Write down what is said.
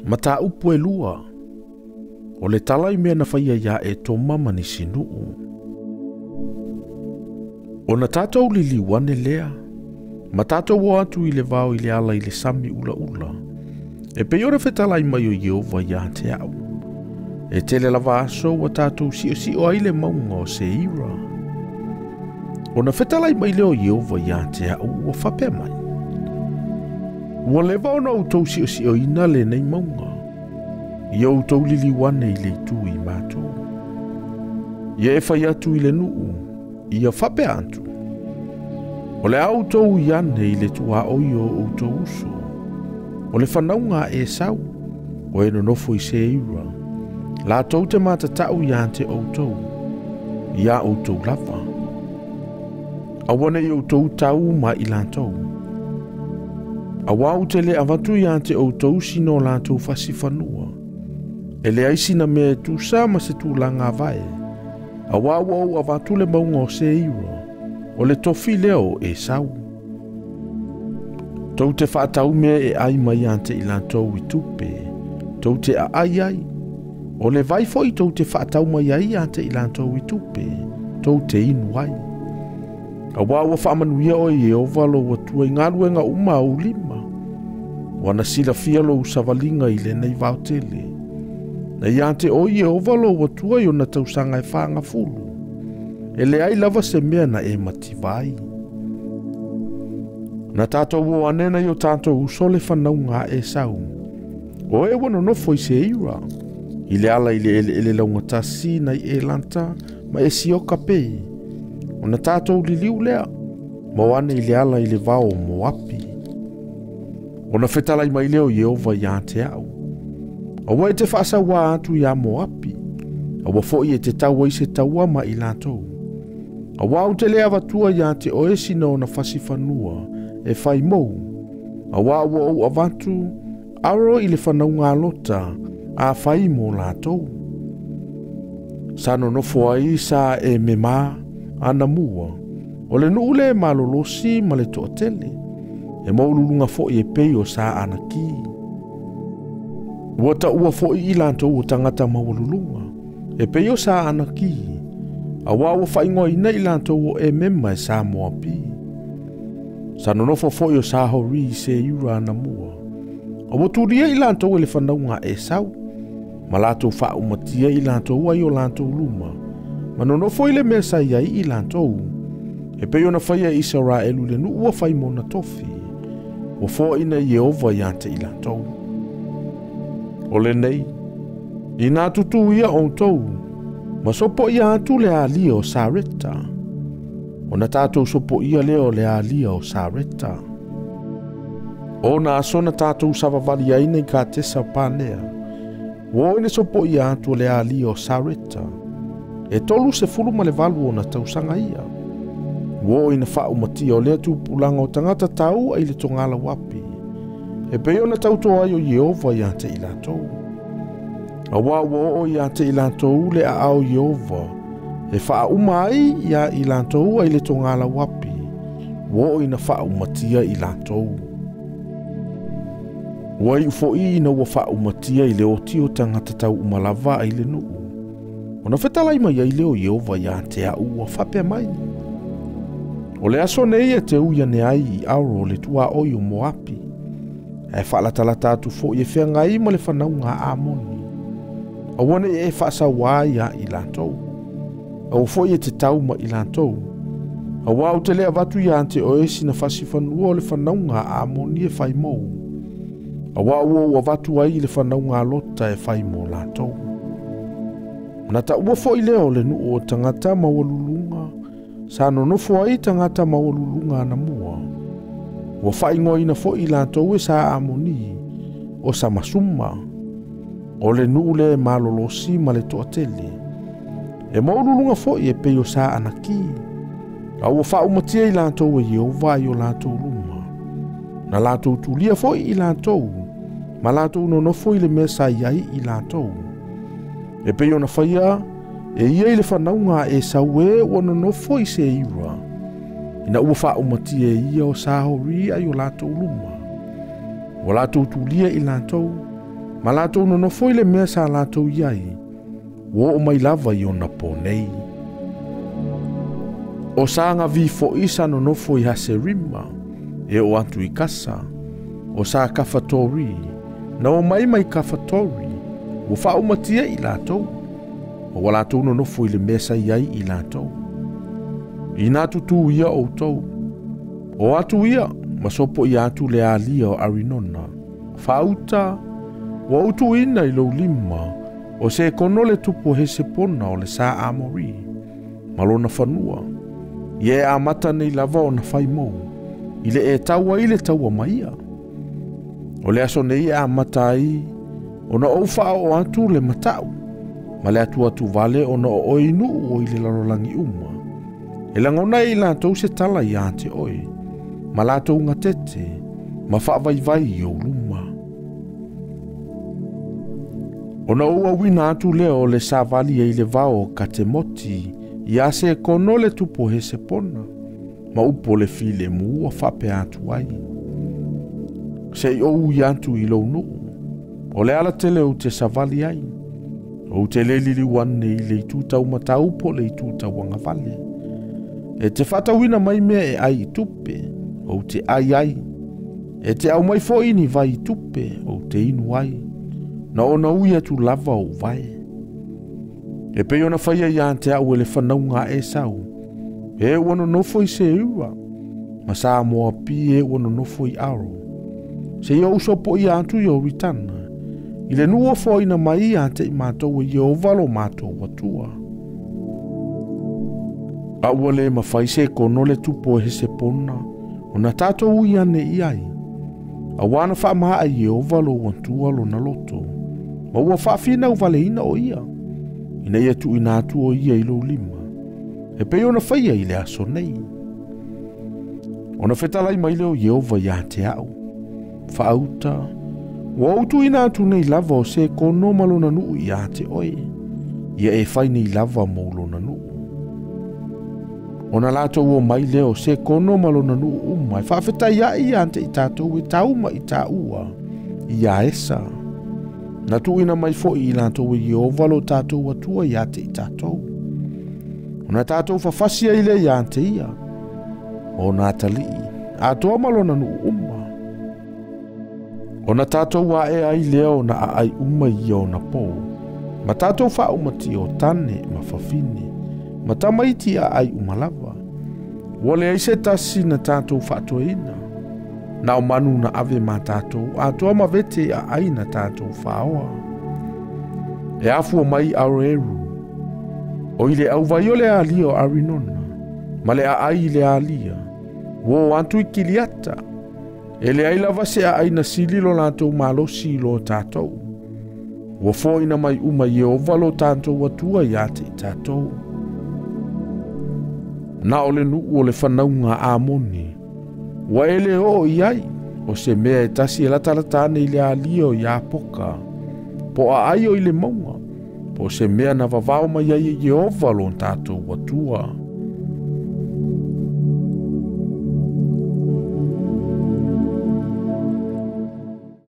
Mata upu e lua. O le talai mea na whaia ia e tō mama ni sinuu. O na tātou li liwane lea. Ma tātou o atu i le vau i le ala i le sami ula ula. E pe ora whetalai mai o Yehova ia te au. E tele lava aso wa tātou si o aile maunga o se ira. O na whetalai mai leo Yehova ia te au o whapea mai. Ua lewa o na utou si o ina le nei maunga. Ia utou lili wane i le tu i mātou. Ia e whai atu i le nuu. Ia whapea atu. O le au tou iane i le tua oi o utou uso. O le whanaunga e sau. O e nonofo i se ira. La tau te matatau ia te outou. Ia outou lava. Awane i outou tau ma i lantou. Awau te le avatu ia te outou sino lantou fasifanua. E le aisina mea tu sa ma se tu langa vae. Awau au avatu le maunga o se ira. O le tofi leo e sau. Tau te whaatau mea e ai mai ante i lantou i tupe. Tau te a ai. O le vai foi tau te whaatau mai ai ante i lantou i tupe. Tau te inu ai. A wawa whaamanuia o Yehova lo watua i ngaruenga uma au lima. Wana sila fia lo usavalinga i le nei vautele. Na iante o Yehova lo watua i o na tausanga e whaanga fulu. E le ai lava se mea na e mativai. Na tātou o anena i o tātou usole whanaunga e sau. O e wana nofo i se ira. I le ala i le ele launga tasi na i e lanta ma e sioka pei. O na tātou li liu lea. Ma wane i le ala i le vao mo api. O na whetala i mai leo Yehova ia te au. A wai te whaasa wā atu ia mo api. A wafoi e te taua i se taua ma i lantou. A wau te lea watua ia te oesi no na whasifanua e whai mou. A wau au avatu aro i le whanaunga lota a whai mo lantou. Sano nofo ai sa e me maa ana mua. O le nuule malolosi ma le toatele. E maululunga foi e pei o sa ana ki. Wata ua foi i lantou o tangata maululunga. E pei o sa ana ki. A wawa whaingoa ina i lantou o e mema e sa moa pi. Sa nonofo foi o sa hori i se iura ana mua. A waturia i lantou e le whanaunga e sau. Ma latou wha umatia i lantou ai o lantou luma. Ma nonofo i le mesa iai i lantou. E pei ona whaia Israelu le nu ua whai mona tofi. Wa fo ina Yehova iante i lantou. O le nei. I nā tutu ia o tou. Ma sopo ia atu le alia o Sareta. O na tātou sopo ia leo le alia o Sareta. O na asona tātou savavali aina i ka tesa pānea. Wo ine sopo ia atu le alia o Sareta. E tolu se fulu ma le valu o na tausanga ia. Wo ina wha umatia o lea tūpulanga o tangata tau ai le tongala wapi. E peo na tauto ai o Yehova i ante i lantou. A wawo o i ante i lantou le a au Yehova. E wha umai ia i lantou ai le tongala wapi. Wo ina wha umatia i lantou. Wai ufo i ina wa wha umatia i le oti o tangata tau umalava ai le nuu. Ona whetalai mai ai leo Yehova i ante a ua whapea mai. O le aso nei e te uia ne ai i auro le tua oi o Moapi. E whaalatala tu fo i e Feagaiga ma le whanaunga a moni. A wane e whaasa wāia i lantou. A o fo i e te tau ma i lantou. A wau te lea watu i ante o esi na whasifanua o le whanaunga a moni e whai mou. A wau o watu ai le whanaunga lota e whai mo lantou. Na ta ua fo i leo le nu o tangata mawalulunga. Sa nonofo ai tangata mawalulunga na mua. Wa whaingoa ina fo i lantou e sa amoni. O sa masuma. O le nuule malolosi ma le toatele. E mawalulunga fo i e peo sa anaki. A ua whaumatia i lantou e Yehova i o lantou luma. Na lantou tulia fo i lantou. Ma lantou nonofo i le mesa iai i lantou. E peo na whaia. E ia i le whanaunga e saue o nonofo i se ira. Ina ua wha umatia e ia o sahori ai o lātou luma. O lātou tulia i lātou, Ma lātou nonofo i le mea sa lātou iai, wo o mai lava i ona pōnei. O sanga vi fo isa nonofo i hase rima, e o atu i kasa, o sa kafatori, na o mai kafatori, o wha umatia i lātou, o lātou nonofo i le mea sa iai i lātou. I nā tutu ia o tau, o atu ia, masopo i atu le alia o arinona, whauta, wa utu ina i lo lima, o se kono le tupo he se pona o le sa amori, malona whanua, ie a mata nei lava o na whai mou, i le e taua i le taua maia. O le aso nei a mata ai, o na oufa o atu le matau, ma le atu vale o na o inu o i le larolangi uma. E langona i lātou se tala i ate oi, ma lātou ngatete, ma whaavaivai i o luma. O na ua wina atu leo le savali e le vao ka te moti, i ase kono le tupo he se pona, ma upo le file mua whape atu ai. Se i ou i atu i lo nuu, o le ala tele o te savali ai, o te le lili wane i le itutau matau po le itutau wangavale. E te Faitauina mai mea e ai i tupe, o te ai, e te au mai fo ini vai i tupe, o te inu ai, na ona ui atu lava o vai. E pe ona whaia i ante au ele whanaunga e sau, e wano nofo i se ua, ma Samoa pi e wano nofo i aro. Se i ausopo i atu i o ritana, i le nua fo ina mai i ante i mātou i o valo mātou watua. A ua le mawhai se kono le tupo he se pona, o na tātou i ane i ai. A wana wha maa i o valo wantua lo na loto, ma ua wha whina u vale ina o ia. Ina ia tu ina atu o ia i lo lima. E pe ona whaia i le aso nei. Ona whetalai mai leo Yehova i ate au. Whaauta, wa utu ina atu nei lava o se kono malona nuu i ate oi. Ia e whai nei lava maulona nuu. Ona lātou o mai leo se kono malona nuu umai. Whawheta ia i ante i tātou e tauma i tā ua. Ia esa. Na tu ina mai fo i lātou i o valo tātou atua i ate i tātou. Ona tātou whawhasia i le i ante ia. O nā tali. Atoa malona nuu umma. Ona tātou wa e ai leo na a ai umma i o na pō. Ma tātou wha umati o tane ma whawhine. Ma tamaiti a ai umalava. Wale ai se tasi na tātou whatoina. Na o manu na ave ma tātou, atoa ma vete a ai na tātou whaoa. E afua mai aro eru. O ile au vai o le alia o arinona. Ma le a ai le alia. Wo antu i kiliata. E le ai lava se a ai na sililo lātou malosi lo tātou. Wo fo ina mai uma i o valo tātou atua i ate i tātou. Na ole nu o le whanaunga a moni. Wa ele o iai, o se mea e tasi e latalatane i le alio i a poka. Po a ai o i le maunga, po se mea na vavao mai ai i ovalo tātou watua.